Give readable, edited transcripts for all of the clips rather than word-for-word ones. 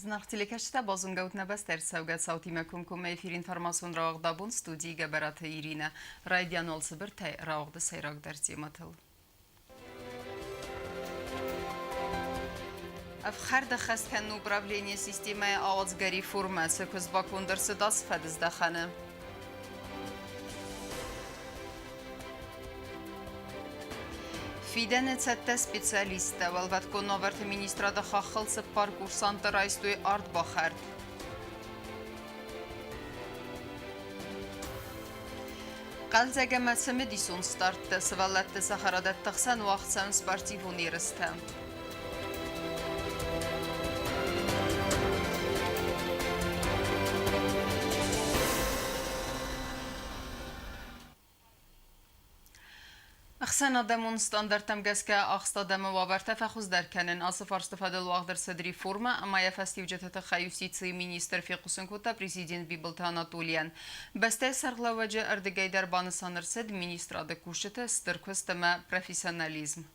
Znachtilekashta bozungautna baster savgat sauti mekumkum efir informasun ravagdabun studi gabarata Irina Raydian olsibir tay ravagda sayrag dartimatal. Авхарда хастхан управление системой аудсгари форма сокузбакундерсы дасфадыздаханы. Фидене цетте специалиста валватко новарт министрада хахалсы пар курсанты райстуй арт бахард. Qalzaga Madison startda сывалатты сахарадат тахсан вахтсан спортив университет. أحسن دمون ستاندردم گسکه آخستا دم وابرته فخوز درکنن آصف ارستفاده الواقدر صدری فرما اما یفستی وجهت خیوسی تی مینیستر فی قسنکوتا پریزیدنت بیبلت آناتولیان بسته سرغلا وجه اردگی در بانسانر سد مینیستر آده کوشته سترکستم профессионализм.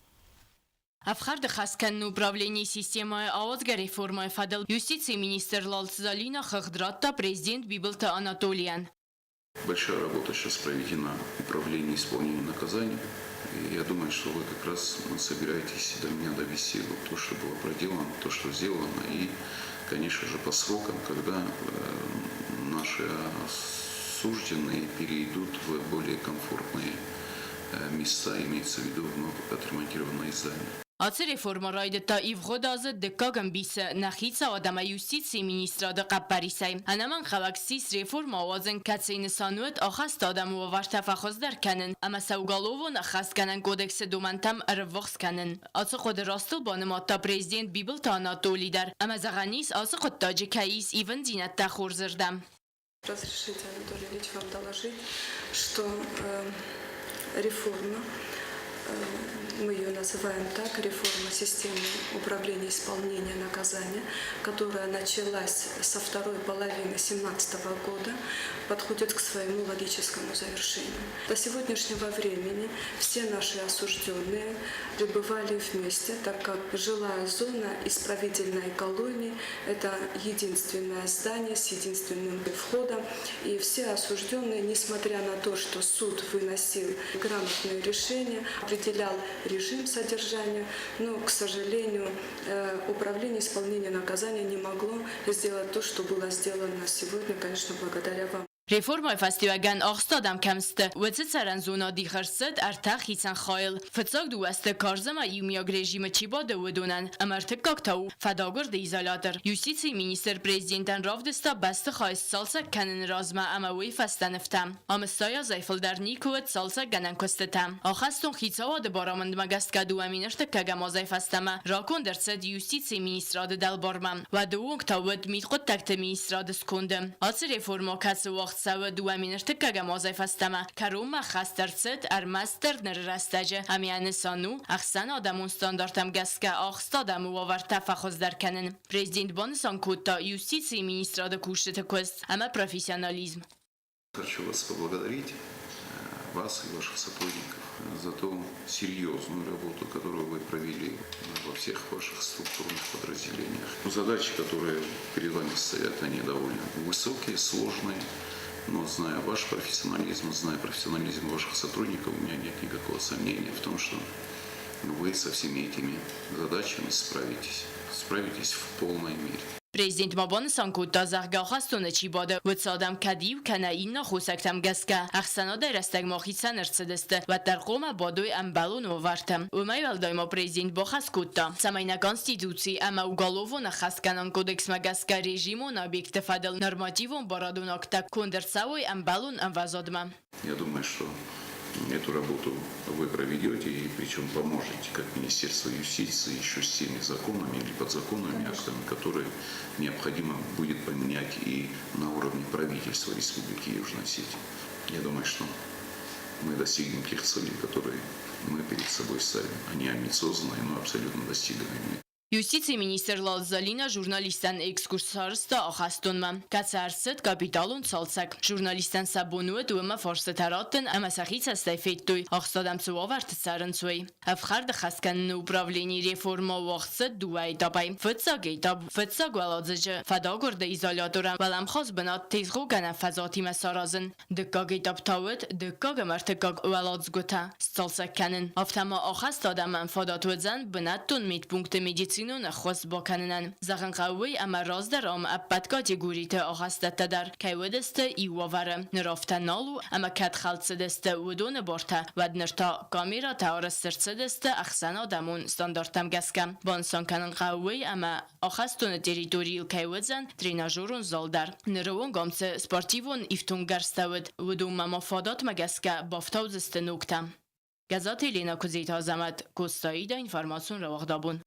Авхарда хаскан управление системой аудга реформы фадал юстиции министр Лалцзалина Хахдратта президент Бибелта Анатолиян. Большая работа сейчас проведена в управлении исполнения наказаний. И я думаю, что вы как раз собираетесь до меня довести то, что было проделано, то, что сделано. И, конечно же, по срокам, когда наши осужденные перейдут в более комфортные места, имеется в виду вновь отремонтированные здания. Ացի ռեֆորմարայդը տա իվ գոդազը դկագն բիսը նախիցա ադամա յուստիցի մինիստրադը կապարիսայ։ Անաման խավաքսիս ռեֆորմա օազն կացեինսանուետ ախաստ ադամու վարտաֆախոզդար կանն, ամա սաուգալովոն ախաստ կանն կոդեքսը դոմանտամ արվողս կանն։ Ացը խոդը ռաստıl բանմատта президент Бибелта Анатолийдар, амма заганис асы ход таджикаис ивен динатта хорзырдам. Разрешите, Анатолий Ильич, вам доложить, что реформа, мы ее называем так, реформа системы управления исполнения наказания, которая началась со второй половины 2017 года, подходит к своему логическому завершению. До сегодняшнего времени все наши осужденные пребывали вместе, так как жилая зона исправительной колонии – это единственное здание с единственным входом, и все осужденные, несмотря на то, что суд выносил грамотные решения, определял режим содержания, но, к сожалению, управление исполнения наказания не могло сделать то, что было сделано сегодня, конечно, благодаря вам. Реформа фестиваган охстадам кемсте وتسرن زونا دیخرسد ارتاخ هیچن خایل فتاق دو است کارزما یومیاگ رژیم چی باده ودونن امرتکاک تاو فداگر دیزالاتر یوستیسی مینیستر پرزیدنتن رافدستا بست خواست سالسا کنن رازما اما وی فستنفتم امستایا زیفل در نیکوت سالسا گنن کستتم آخستون خیتاوا ده بارامند مگست کدو امینرت کگم آزای فستما راکون درصد یوستیسی مینیستراد دل بارمم و دوونگ تاود میتخود تکت مینیستراد سکوندم آت رفورما کس وقت سو دو امینرت کگم آزای فستما کروم خسترست ارمستر نرستجه همیان سانو احسن آدمون استانداردم گسکه آخستادم و آورد تفخوز در کنن президент بانسان کوتا юстиции министрада куште квест ама профессионализм. Хочу вас поблагодарить, вас и ваших сотрудников, за ту серьезную работу, которую вы провели во всех ваших структурных подразделениях. Задачи, которые перед вами стоят, они довольно высокие, сложные. Но зная ваш профессионализм, зная профессионализм ваших сотрудников, у меня нет никакого сомнения в том, что вы со всеми этими задачами справитесь в полной мере. Президент Мабансан кута захгахастона чи бада وتصادم کدیو کنه اینا خوسکتم گسکه احسنا در استگ ماخیسن ارسدسته و در قوم بادوی امبالون وورتم و میول دایما президент بخس کوتا سماینا کنستیتوسی اما уголовно خسکنان کودکس مگسکه رژیمون объект фадел нормативом барадунакта кондерсавой амбалун амвазодма. Я думаю, что эту работу вы проведете, и причем поможете, как Министерство юстиции, еще с теми законами или подзаконными актами, которые необходимо будет поменять и на уровне правительства Республики Южная Осетия. Я думаю, что мы достигнем тех целей, которые мы перед собой ставим. Они амбициозные, но абсолютно достигаемые. Юстиция министр Лալզալինը ժուրնալիստան էքսկուրսարստը ախաստոնմա կացարստ կապիտալուն ցալցակ ժուրնալիստան սաբոնուը դումա ֆորստարատն ամասախիցա ստայֆեյտույ ախստադամցու ավարտցարնցույ афхарда խասկանն управление реформа вахсы дуай табай фцагейтаб фцагвалadzj фадагорда изолятора баламхоз бнат тезгогана фазати масаразын дкагейтаб тавт дкагамарткаг валadzгота цалсакканын автома ախաստադаман фадатвзан бнаттун медпункт медицина خاص با کنن زخن قوی اما راز درام ابد کاتگوری تا آخسته در کودست ایواره نرافته نالو اما کت خالص دست ودون بارته و نرتا کامیرا تارسترس دست اخسان آدمون استانداردم گسکم بانسان کنن قوی اما آخستون تریتوریل کودزن تریناژورون زال در نروون گامس سپارتیوون ایفتون گرستود ودون مفادات مگسکه بافتاوزست نوکتم گزات لینا کوزیتا زمد کوستایی دا اینفرماسیون رو وقدابون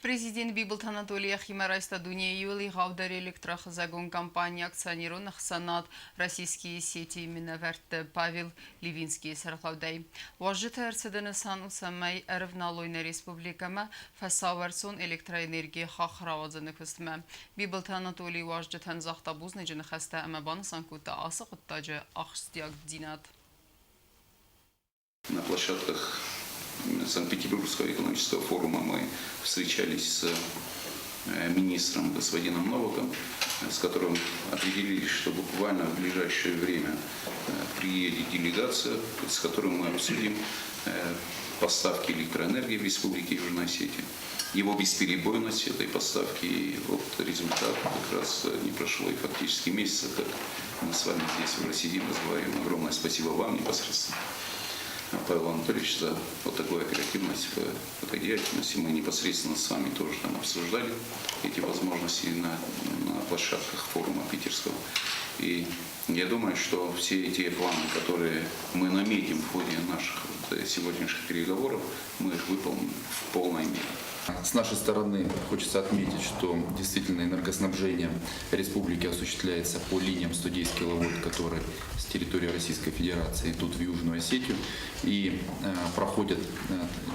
Президент Бибилт Анатолия Химарайста Дуния Юли Гавдар электрохозагон компания акционеру Нахсанат российские сети именно Верт Павел Ливинский Сархлавдай. Важита Эрцеденесан Усамай Эрвналойна Республикама Фасаверсон электроэнергии Хахравазаны Кустма. Бибилт Анатолий Важитан Захтабузны Джинахаста Амабан Санкута Асакуттаджа Ахстяк Динат. На площадках Санкт-Петербургского экономического форума мы встречались с министром господином Новаком, с которым определились, что буквально в ближайшее время приедет делегация, с которой мы обсудим поставки электроэнергии в Республике Южной Осетии, его бесперебойность этой поставки. И вот результат как раз не прошло и фактически месяца, как мы с вами здесь уже сидим, разговариваем. Огромное спасибо вам непосредственно, Павел Анатольевич, за вот такую оперативность в этой деятельности. Мы непосредственно с вами тоже там обсуждали эти возможности на площадках форума питерского. И я думаю, что все эти планы, которые мы наметим в ходе наших сегодняшних переговоров, мы их выполним в полной мере. С нашей стороны хочется отметить, что действительно энергоснабжение республики осуществляется по линиям 110 киловольт, которые с территории Российской Федерации идут в Южную Осетию и проходят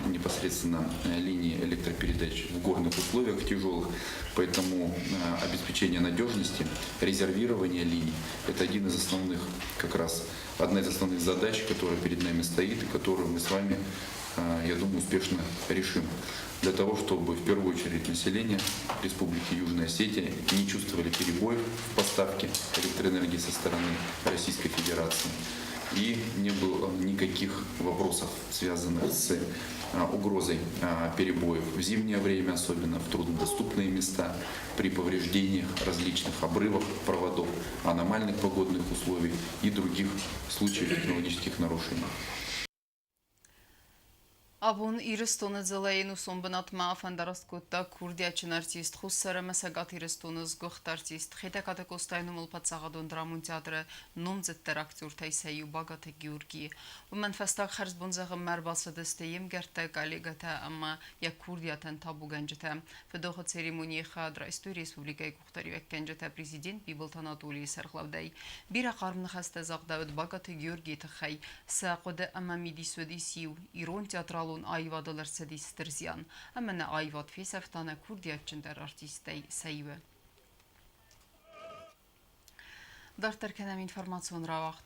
непосредственно линии электропередач в горных условиях тяжелых. Поэтому обеспечение надежности, резервирование линий – это одна из основных задач, которая перед нами стоит и которую мы с вами, я думаю, успешно решим. Для того, чтобы в первую очередь население Республики Южная Осетия не чувствовали перебоев в поставке электроэнергии со стороны Российской Федерации и не было никаких вопросов, связанных с угрозой перебоев в зимнее время, особенно в труднодоступные места, при повреждениях различных обрывов проводов, аномальных погодных условий и других случаев технологических нарушений. Abun İristonu zılayın usun bınat maafen darastkutta Kurdiyaçın artist Xussara mesagat İristonuz goxt artist Xeta katakostaynu ulpat sağadon dramun teatrı nomzetler aktör taysayu bagate Georgi. Bu manifestak xarz bunzağım merbası desteyim gertte galegata ama ya Kurdiyatan tabu gencete. Fedoğu seremoniye xadra istoy Respublikayı kuxtari ve gencete Prezident Bibalt Anatoliy Serxlavday. Bir aqarmını xasta zağdavet bagate Georgi tıxay saqoda ama midisodisiyu İron teatral ayvadılar sedistirziyan. Ama ayvad fesaftana Kurdiyaçındar artistay sayı. Dartarkanam informasyon ravaqt.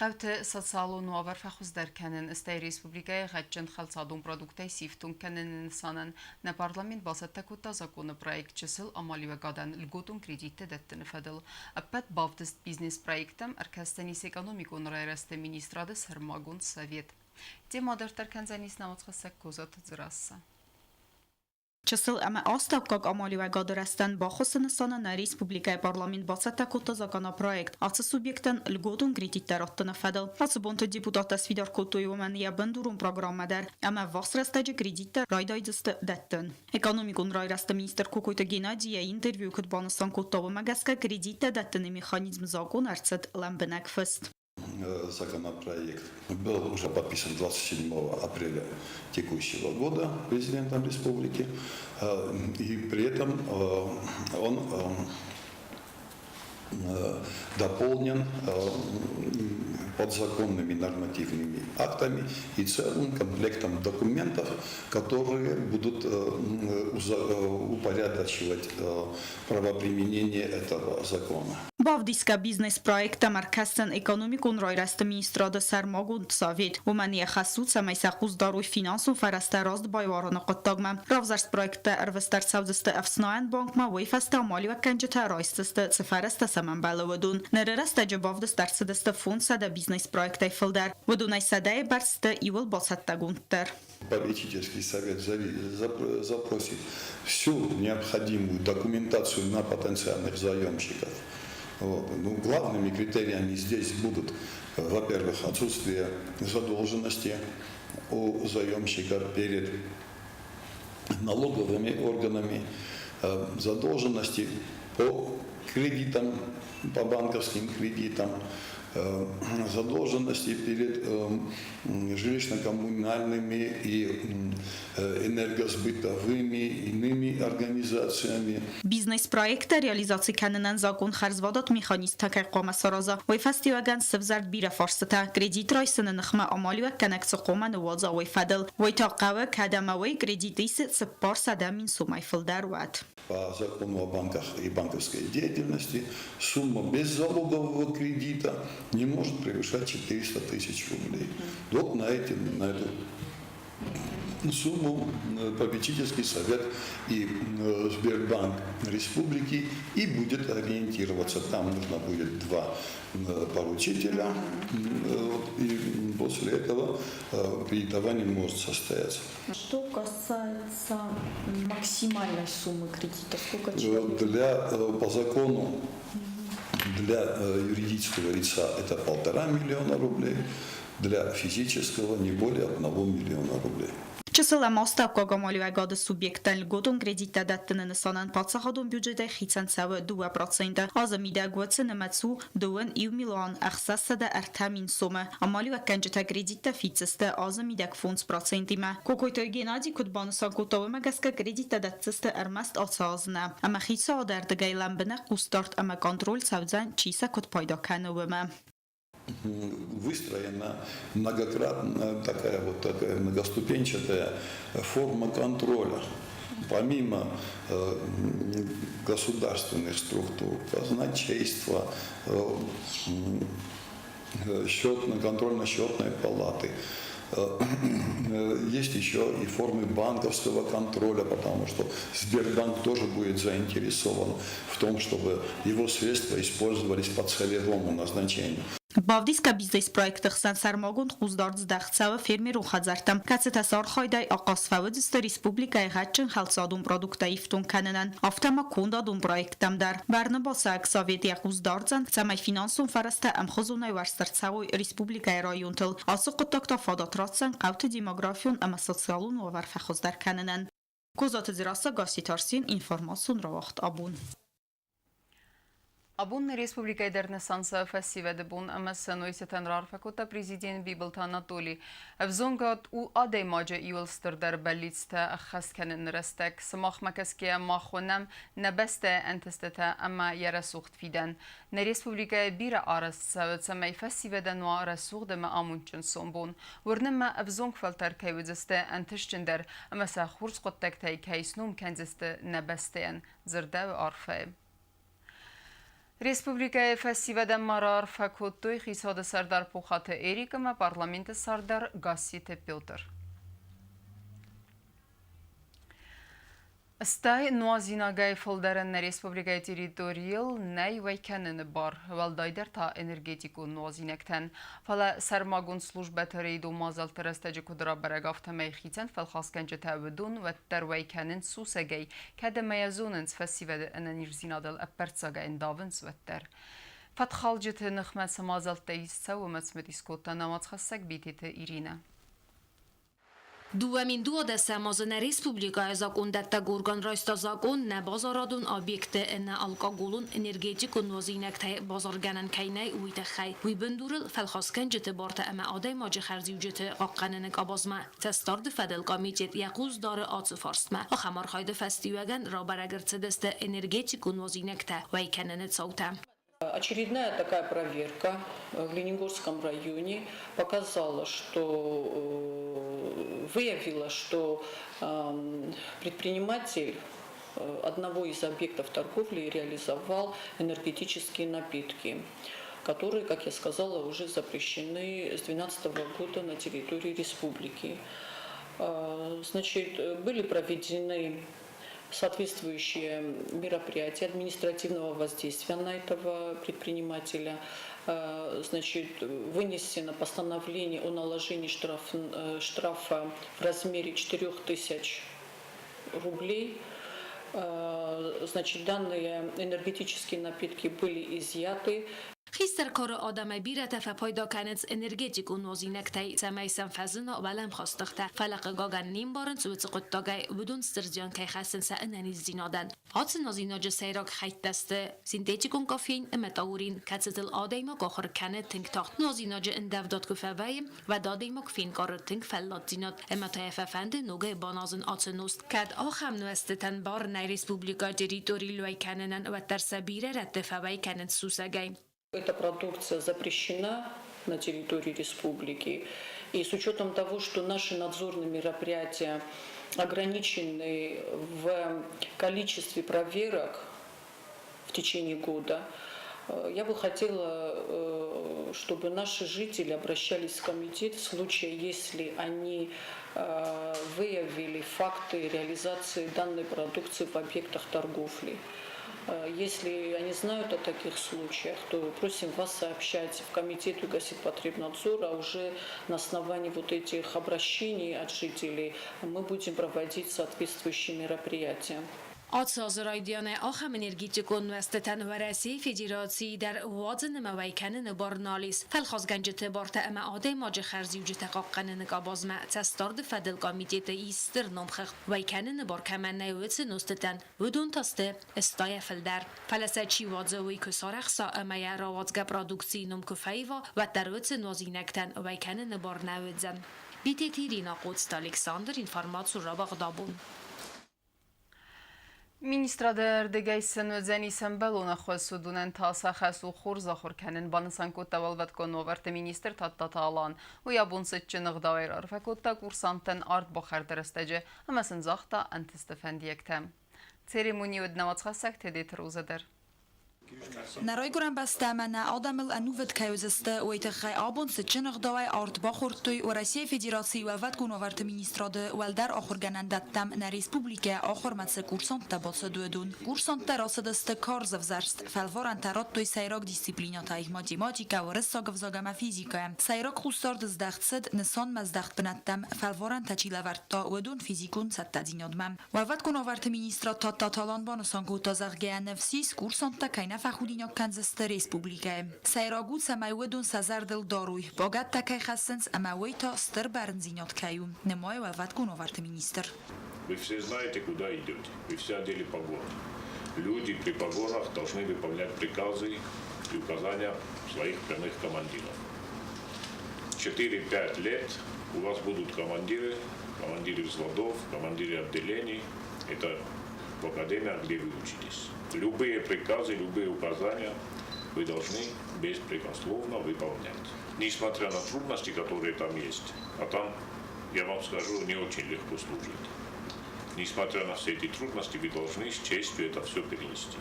قوت سالون وافر فخوز در کنن استای ریسپوبلیکای غچند خالصادون پرودکتای سیفتون کنن انسانن نه پارلمان باسط تکوتا زکون پروژه چسل عملی و قادن لگوتون کردیت دتن فدل. ابد بافتست بیزنس پروژه‌تم ارکستنیس اکونومیکون رایرست مینیستراد سرماگون سویت. تیم dartarkanzanis namazxasak kozat zrassa. Չսել ամը աստակակ ամալիվագադրաստան բախոսնսանն Ռեսպուբլիկայի պարլամենտ բացատակոտը զականապրոյեկտ ացը սուբյեկտն լգոտուն կրիտիտարոտն ֆադալ ացբոնտը դիպուտատը սվիդարկոտույոման յաբնդուրում պրոգրամադար ամը վասրաստաջը կրիտիտը ռայդայձստը դատտն էկոնոմիկուն ռայրաստը մինիստր Կոկոյտը Գենադիա ինտերվյու կտբանստան կոտովը մագասկա կրիտիտը դատտնի մեխանիզմ զակոն արցդ լամբնակ ֆստ Законопроект был уже подписан 27 апреля текущего года президентом республики, и при этом он дополнен подзаконными нормативными актами и целым комплектом документов, которые будут упорядочивать правоприменение этого закона. Bavdiska biznes projekta markazten ekonomikun rojreste ministrade sermagun savit و من يخصوص سميسا قوزدار و فینانس و فرسته راست بایواران قطاقما رافزرس projekta ارвستر سودست افسناین بانک ما ویفسته مالی و کنجتا رایستست سفرسته سمن بلودون نررسته جبافدست درسدست فون سده biznes projekta فلدر و دونای سده برسته ایول باسته گونتر. Политический совет запросит всю необходимую документацию на потенциальных заемщиков. Вот. Ну, главными критериями здесь будут, во-первых, отсутствие задолженности у заемщика перед налоговыми органами, задолженности по кредитам, по банковским кредитам, задолженности перед жилищно-коммунальными и энергосбытовыми иными организациями. Biznes-projekte realizacji kanenen zakon xarzvadat mexanist که قوم سرازا و فستیوگن سفزرد بیره فرصتا کردیت رایسن نخمه آمالی و کنک سقومن وازا و فدل و تاقوه کدموی کردیتیس سپار سدامین سومای فلدر وات. По закону о банках и банковской деятельности сумма беззалогового кредита не может превышать 400 тысяч рублей. Вот на эту сумму попечительский совет и Сбербанк Республики и будет ориентироваться. Там нужно будет 2 поручителя, и после этого кредитование может состояться. Что касается максимальной суммы кредита, сколько По закону для юридического лица это 1,5 миллиона рублей, для физического не более 1 миллиона рублей. Числа моста когомолювегад субъектен лготун кредита даттен нсанан пацахадун бюджета хитсан сава 2%. Азамида гвацен мацу 2 миллион ахсасда артамин сума. Амали و کنجتا кредита фицесте азамида 5% ما. Кокойтой Геннадий кутбансан кутовы магаска кредита даттесте армаст асазна. Ама хитса адардгайлан бина кустарт ама контроль савзан чиса кут пайда канувыма. Выстроена многократно такая многоступенчатая форма контроля. Помимо государственных структур, казначейства, контрольно-счетной палаты, есть еще и формы банковского контроля, потому что Сбербанк тоже будет заинтересован в том, чтобы его средства использовались по целевому назначению. Bavdiska biznes projekte xsan sermagun xuzdard zdachcawe firmy ruchadzartam. Kaceta sarhaydai aqasfawd st Respublikay Hatchin halsadun produkta iftun kanenen. Aftama kundadun projektam dar. Barnabasa Sovietiya xuzdardsan samay finansun farasta am khuzunay warstartsawi Respublikay rayontel. Asıqtaqta fadatratsan qavt demografiyun ama sotsialun و warfa xuzdar kanenen. Kozat zirasa gasitarsin informasun rawaxt abun. Abun Республикай Дернесанса фестиведебун амассанойсетен рарфакота президент Бибилт Анатолий. Взонгат у адей маджа иулстер дер беллицте ахаскенен рестек. Смах макаске махонам небесте энтестета ама ярасухт фиден. На Республикай бира арас савет самай фестиведен ва арасух дема амунчен сомбун. ورنما взонг фалтер кайведзесте энтешчендер амаса хурс qottек tay kaysnum kenzeste nebesteyen zirde ve arfe. Республикай фестиведен марар факоттоy хисаdı сардар пухаты эрикама парламенты сардар Гассите Пётр. Стай нуазинагай фолдерен на Республикай территориал най вайкенен бар валдайдер та энергетику нуазинектен. Фала сармагун службет рейду мазалтырастаджи кудра барагафта майхитен фалхаскенче тавдун ваттер вайкенен сусагай каде мязуненс фестиведе энерзинадал апперцага эндавенс ваттер. Фатхалджет нахмет самазалтайс савумец медискота намацхассак битите Ирина. دوامین دو دسته مازن ریسپوبلیکای زاکون دتا گورگان رایستا زاکون نه بازارادون آبیکت نه الکاگولون انرژیتیک و نوازینک تای بازارگانن کینای ویت خی وی بندورل فلخاسکن جت بارت اما آدای ماج خرزی و جت قاقنن کابازما تستارد فدل کامیجت یقوز داره آت فارستما آخمار خاید فستیوگن را برگرت دسته انرژیتیک و نوازینک تا وی کنن صوتم Очередная такая проверка в Лениногорском районе показала, выявила, что предприниматель одного из объектов торговли реализовал энергетические напитки, которые, как я сказала, уже запрещены с 2012 года на территории республики. Значит, были проведены соответствующие мероприятия административного воздействия на этого предпринимателя. Значит, вынесено постановление о наложении штрафа в размере 4000 рублей. Значит, данные энергетические напитки были изъяты. خیستر کار آدم بیره تفا پایدا کنت انرژیتیک و نوزینک تای سمیسن فزنا ولم خواستخته فلق گاگن نیم بارن سویت قطاگای بدون استرزیان که خستن سعنانی زینادن هات نازیناج سیراک خیت دسته سینتیتیکون کافین امتاورین کتزل آدیما گاخر کنت تنگ تاخت نازیناج اندفداد کفاویم و دادیما کفین کار تنگ فلات زیناد امتای ففند نوگه بانازن آتنوست کد آخم نوستتن بار نای ریسپوبلیکا تریتوری لوی کننن و ترسبیره رتفاوی کنت سوسگای Эта продукция запрещена на территории республики. И с учетом того, что наши надзорные мероприятия ограничены в количестве проверок в течение года, я бы хотела, чтобы наши жители обращались в комитет в случае, если они выявили факты реализации данной продукции в объектах торговли. Если они знают о таких случаях, то просим вас сообщать в комитет Госипотребнадзора, а уже на основании вот этих обращений от жителей мы будем проводить соответствующие мероприятия. آتسازرایدیان آخم انرژیتیکون وستتن و رسی فدراسی در وادن مویکنن بارنالیس فالخازگنجت بارت اما آده ماج خرزی و جتقاقن نگاباز ما تستارد فدل قامیدیت ایستر نمخخ ویکنن بار کمن نیویت نوستتن ودون تاسته استای فلدر فلسه چی وادزوی کسارخ سا اما یا راوادزگا پرادوکسی نمکفایوا و درویت نوزینکتن ویکنن بار نویدزن بیتی تیرینا قدست الکساندر اینفارماتسو را بغدابون Ministrader degaysen özeni sembelona xwesudunên tasa xes û xor zaxurkenin banısan ku tewelvet konuverte minister tattata alan û ya bûn sitçi nixdawêr arfekota kursanten art bo xerderestece emesin zaxta entistefendiyek tem. Церемонии одновацхасак тедетер узадер. نرایگران بسته من آدمل انوفت کیوزسته و ایتخای آبون سچنخ دوای آرد باخورتوی و رسیه فدراسی و ود گونوارت مینیستراده ولدر آخر گنندتم نریسپوبلیکه آخر مدس کورسانت تباس دودون کورسانت راسدست کارز وزرست فلوارن ترات توی سیراک دیسیپلینات های ماتیماتیکا و رساگ وزاگم فیزیکا سیراک خوستارد زدخت سد نسان مزدخت بنتم فلوارن تچیل ورتا و دون فیزیکون ست تدینادمم و ود گونوارت مینیسترات تا تالان بانسان کو تازغگه نفسیس کورسانت کینا فخودینیا کنزست ریسپوبلیکه سیراگود سمایودون سزردل داروی باگت تکی خستنس اماوی تا стер барнзинят каю. Немає валват гуноварте министр. Вы все знаете, куда идете. Вы все одели погоны. Люди при погонах должны выполнять приказы и указания своих прямых командиров. 4-5 лет у вас будут командиры взводов, командиры отделений. Это в академиях, где вы учитесь. Любые приказы, любые указания вы должны беспрекословно выполнять. Несмотря на трудности, которые там есть, а там, я вам скажу, не очень легко служить. Несмотря на все эти трудности, вы должны с честью это все перенести.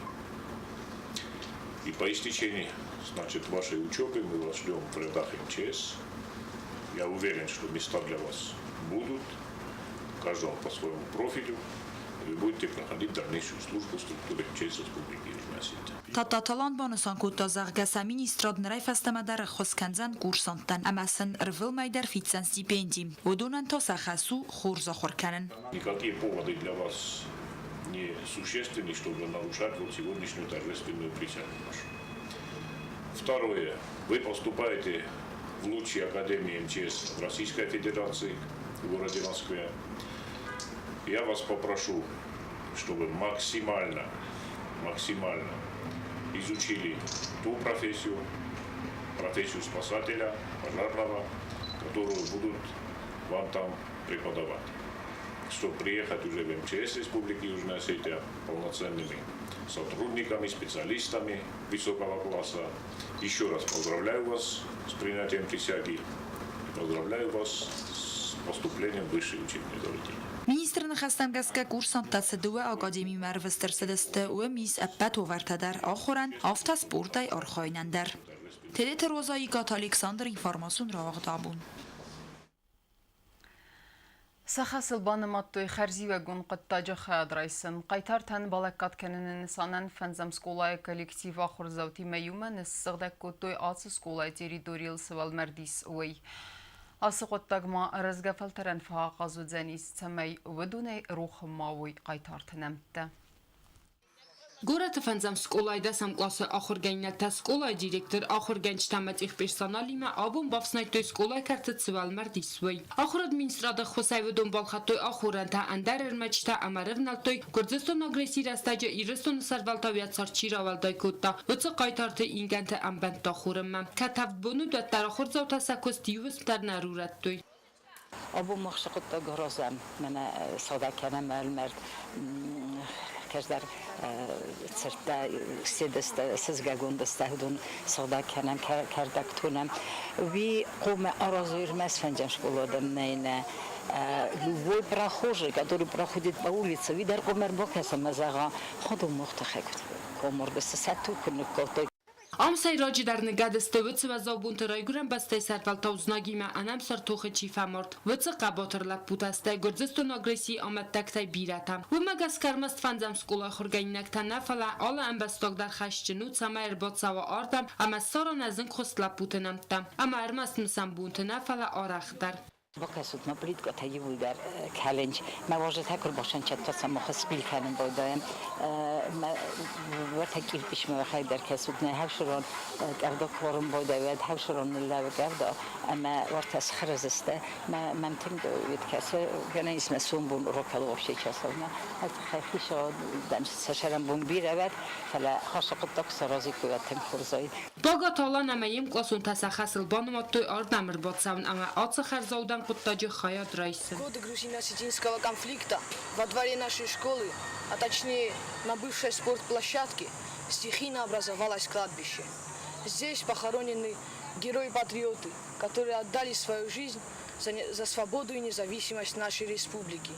И по истечении, значит, вашей учебы мы вас ждем в рядах МЧС. Я уверен, что места для вас будут, каждому по своему профилю. Вы будете проходить дальнейшую службу в структуре МЧС Республики Южная Осетия. Тататалан бонусан кута заргаса министрад нрайфастама дар хосканзан курсантан амасан рвил майдар фитсан стипендий. Удунан тоса хасу хурза хорканен. Никакие поводы для вас не существенны, чтобы нарушать вот сегодняшнюю торжественную присягу нашу. Второе. Вы поступаете в лучшие академии МЧС Российской Федерации в городе Москве. Я вас попрошу, чтобы максимально изучили ту профессию спасателя, пожарного, которую будут вам там преподавать. чтобы приехать уже в МЧС Республики Южная Осетия полноценными сотрудниками, специалистами высокого класса. Еще раз поздравляю вас с принятием присяги. Поздравляю вас с поступлением в высшее учебное заведение. Министрն խստանգասկա կուրսան տասդուը ակադեմի մերվստրսդստը ու միս ապատ ուվարտադար ախորան ավտա սպորտայ արխայնանդար Թերեթը Ռոզայի կաթ Ալեքսանդր ինֆորմասիոն ռավաղդաբուն Սախասıl banımattoy xərzi və qun qıttacı xədraysın. Qaytartan balakkat kəninin sanan fənzəm skolaya kollektiv axır zavti məyumən sıqdak qottoy atsı skolaya teritoriyal sıval mərdis uy. Асы qottagma rızgafal tərən fağaqazı dzənis çəməy vədunəy ruxmavuy qaytartınəmtdə. Գորաթ ֆանձամ սկոլայդա սամկլասը ախորգայնատա սկոլայ դիրեկտոր ախորգանչ տամած իխ պերսոնալիմա աբոն բավսնայտոյ սկոլայ կարտը ծվալ մարդիսվոյ։ Ախորդ մինստրադը խոսայվը դոն բալխատոյ ախորանտա անդար երմաչտա ամարևնալտոյ գորձեստոն ագրեսիր աստաջը իրստոն սարվալտավյատ սարչիր ավալդայ կոտտա վծը qaytartı ինգանտը ամբանտ տախորըմա։ Կաթավ բոնու դա տարախոր զավտասակոս դիվս տարնարուրատոյ։ Աբոն մախշակոտը գորոզամ, mənə սադակənəm əlmərd Každar certa sedesta sezgagondesta hudun sadakanam kardaktunam vi qome аразуирмас фанджам школадам нейна любой прохожий, который проходит по улице, видар комер бокаса мазага ходу мохтахект комор бесату кунукотой Ամսայ ռոջի դարնգադը ստվծը վազով ռայգուրան բաստայ սարվալտա ուզնագիմա անամ սարթոխը չիֆամորդ վծը կաբոտր լապ պուտաստայ գորձստոն ագրեսի ամատտակտայ բիրատամ ու մագաս կարմաստ ֆանձամ սկոլա խորգայնակտանա ֆալա ալա ամբաստոգդար խաշճնու ծամա երբոցավա արդամ ամա սորոն ազնք խոստ լապ պուտնամտամ ամա արմաստ մսամ բունտնա ֆալա արախդար Бокасут на плитку, та его удар каленч. Мы уже так рубашен чататься мы хоспил канем бодаем. Мы вот такие письма выходят касут не хавшрон, когда кворум бодавет хавшрон لا بقدر أما وقت أسخرزسته ما ممتن دويد كسر كنا اسمه سومبون روكال وشي كسرنا هذا خيشة دم سشرم بومبير أبد فلا خاصة قطع سرازي كويت تمخرزاي. باقات الله نمایم قاسون تسخص البانوات توی آردم رباط سون اما آتس خرزودن قطاجی خیاد رئیسن. В годы грузино-осетинского конфликта во дворе нашей школы, а точнее на бывшей спортплощадке, стихийно образовалось кладбище. Здесь похоронены герои-патриоты, которые отдали свою жизнь за свободу и независимость нашей республики.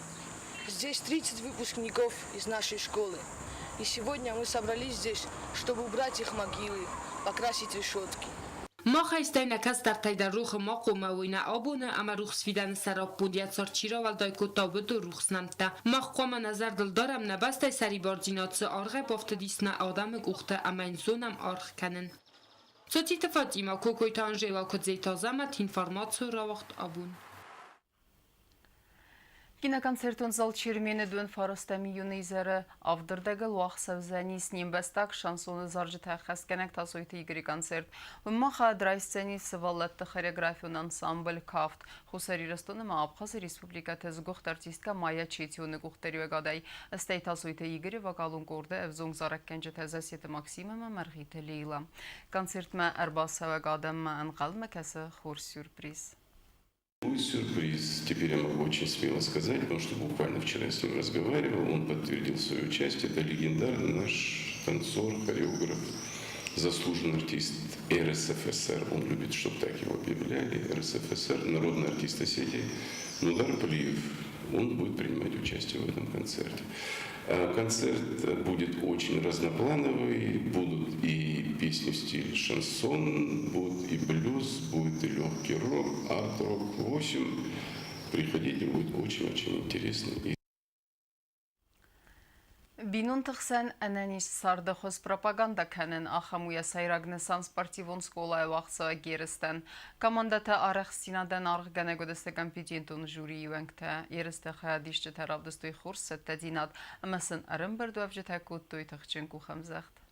Здесь 30 выпускников из нашей школы. И сегодня мы собрались здесь, чтобы убрать их могилы, покрасить решетки. ما خیستای نکس در تایدر روخ ما قوموینا آبونه اما روخ سفیدن سراب بودیت سارچیرا ولدای کتابه دو روخ سنمته ما قوم نظر دل دارم نبسته سری باردینات سه آرغه بافته دیسنه آدم گوخته اما این زونم آرغ کنن سوتی تفاتیما کوکوی تانجیلا کدزی تازمت اینفارماتسو را وقت آبون Կինոկոնցերտոն զալ չիրմենը դուն վարոստամի յունիզերը ավդրդագլ ուախ սավզանիս նիմբեստակ շանսոնը զարջտայ խասկենակ տասոյթի իգրի կոնցերտ մախա դրայսցենի սվալլատը խորեոգրաֆիոն անսամբլ կավտ խուսերի ռստոնը մապխազի ռեսպուբլիկա թեզգուխտ արտիստկա մայա չիթյոնը գուխտերի վեգադայ ըստայ տասոյթի իգրի վակալուն կորդը evzong զարակկենջը թեզասիետը մաքսիմումը մարգիթը լիլա կոնցերտ մը արբասը վեգադամը անqalմը կասը խոր սյուրպրիզ Мой сюрприз, теперь я могу очень смело сказать, потому что буквально вчера я с ним разговаривал, он подтвердил свою часть, это легендарный наш танцор, хореограф, заслуженный артист РСФСР, он любит, чтобы так его объявляли, РСФСР, народный артист Осетии, Нудар Полиев, он будет принимать участие в этом концерте. Концерт будет очень разноплановый, будут и песни в стиле шансон, будет и блюз, будет и легкий рок, арт-рок. В общем, приходите, будет очень-очень интересно. Բինուն թխսեն ընենիշ սարդախոս պրապագանդա կենեն ախամույա սայրագնեսան սպարտիվոն սկոլայ վաղցա գերստեն։ Կամանդատը արեղ սինադեն արղ գանեգոդստե կամպիտինտուն ժուրի իվենքտը երստե խայադիշ չթերավդստույ խուրս սետտե դինատ ըմասն արմբրդու ավջետակուտ տույ թխչեն կուխամզեղտ։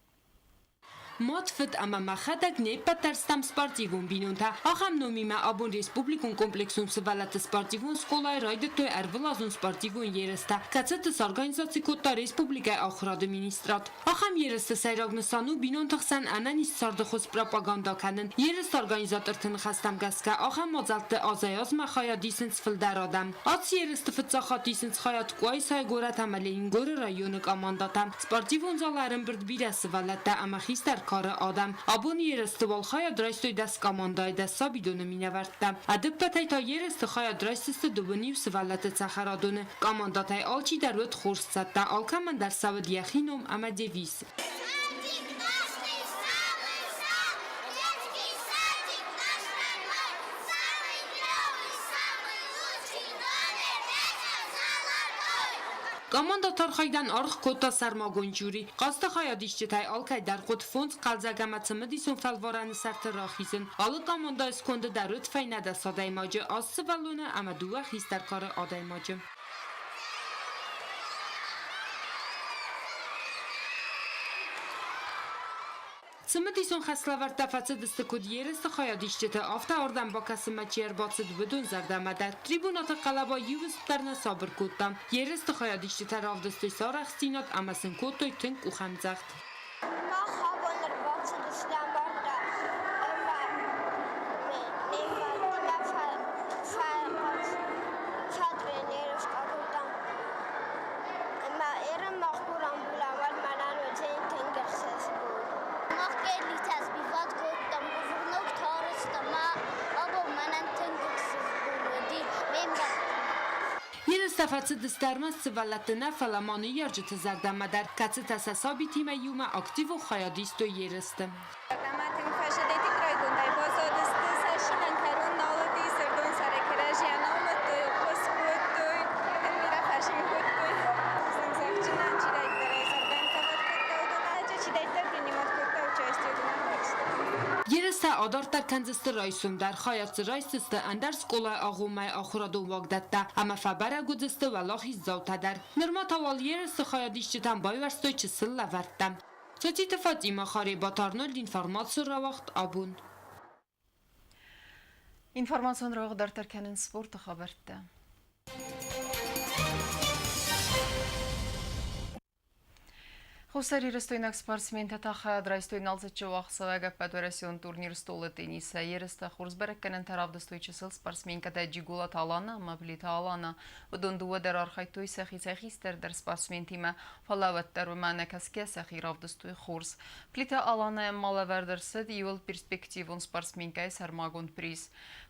Մոդֆտ ամամախադակ նեպատարստամ սպարտիվուն բինունթա, աղամ նոմիմա աբուն ռեսպուբլիկուն կոմպլեքսում սվալատը սպարտիվուն սկոլայ ռայդտոյ արվլազուն սպարտիվուն երստա, կացետս արգանիզացիկոտա ռեսպուբլիկայ ախրады մինիստրատ։ Աղամ երստը սայրագնսանու բինուն թխսան անանիս սարդխոս պրապագանդականն, երստ արգանիզատրթն խաստամ գասկա, աղամ մոզալտը ազայոզ մախայա դիսնց ֆլդարադամ։ Ած երստը ֆծախատ դիսնց խայատ կուայս հայգորատ ամալեին գորը ռայոնը կամանդատամ, սպարտիվուն զալարն բրդբիրա սվալատը ամախիստար Քարը Ադամ Աբուն երստը վալխայա դրայստոյ դաս կամանդայ դաս սաբիդոնը մինավարտա Ադպտայ թա երստը խայա դրայստը դուբնի ու սվալատը ցախարադոնը կամանդատայ ալչի դարուտ խորսծատա ալքամն դար սավդ яхինում ամադևիս Կամանդա թարխայդան արխ կոտա սարմագոնջուրի, կաստը խայադիշճեթայ ալքայ դարխոտ ֆոնց կալզագամացը մդիսուն ֆալվորանը սարտը ռախիզն, ալը կամանդա իսկոնդը դարուտ ֆայնադա սադայմաջը, ասը վալունը ամադուա խիստարկարը ադայմաջը։ Սմդիսոն խասլավարտաֆացը դստկոդ երստը խայադիշճեթը ավտա օրդան բակասը մաչիար բացը դվդուն զարդամադար, տրիբունատը qalaba յուվս պտարնա սաբր կոտամ, երստը խայադիշճեթը ռավդստոյ սարախստինոտ ամասն կոտոյ թնկ ու խամձաղտ։ Երստաֆացը դստարմաս ծվալատնա ֆալամանի երջիթը զարդամադար, կացը տասասաբի թիմը յումա ակտիվ ու խայադիստո երստը։ Երստա ադարտար կանձստը ռայսում դար խայացը ռայսստը անդար սկոլայ աղումայ ախուրադում վագդատտա, ամա ֆաբարա գուձստը վալախիս զավտադար, նրմատավալ երստը խայադիշճետան բայվարստոյ չսլ լավարտտա։ Ծոցի տված իմա խարի բատարնոլ ինվարմացը ռավաղտ աբուն։ Ինվարմացոն ռող դարտարքանին սպորտը խաբարտը։ Խոսերի ռստոյնակ սպարսմեն թաթախա դրայստոյն ալզը ճվախ սավագա պատվերասիոն տուրնիր ստոլը տենիսը երստը խորզբերակ կնեն թարավդստոյ չսել սպարսմեն կտա ջիգուլատ ալանը, մաբլիտ ալանը, վդոն դուվը դեր արխայտոյ սեխիստեր դեր սպարսմեն թիմը վալավըտ դերվմանակասկե սեխի ռավդստոյ խորզ։ Պլիտը ալանը մալավեր դրսըդ իվել պերսպեկտիվոն սպարսմեն կայ սարմագոն պրիզ։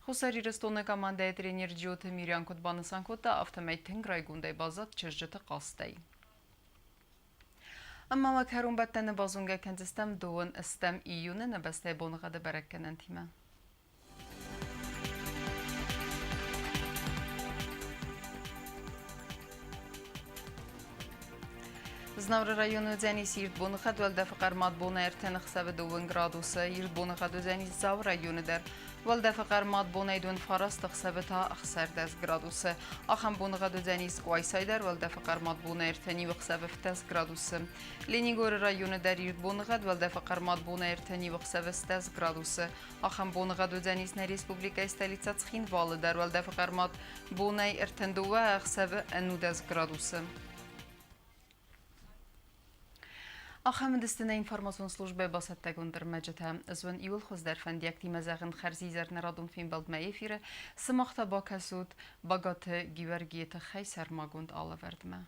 Խոսերի ռստոնը կամանդայ տրեներ ջիոթը միրյանքոտ բանսանքոտը ավտամայt թնգրայգունդայ բազատ չժջտը կաստայ։ Amma makarun battene bazunga kendistem doğun istem iyune nebeste bonğada berekkenen time. Znavr rayonu Zenis yurt bonğad velde faqar madbona erten xsab 2 gradusa yurt bonğad Zenis zav rayonu der velde faqar madbona idun faras xsab ta xsar 10 gradusa axam bonğad Zenis qoysayder velde faqar madbona erteni xsab 10 gradusa Lenigor rayonu der yurt bonğad velde faqar madbona erteni xsab 10 gradusa axam bonğad Zenis na respublika stolitsa Tskhinvalı der velde faqar madbona erten duva xsab 10 gradusa Ахамедистина информацион службе басаттагундыр мәҗәтә звен иул хоздар фәндияк тимәзәгын хәрзизәр нарадун финбалд мәефире сымахта бакасуд багаты гивергиете хайсар магунд алавердме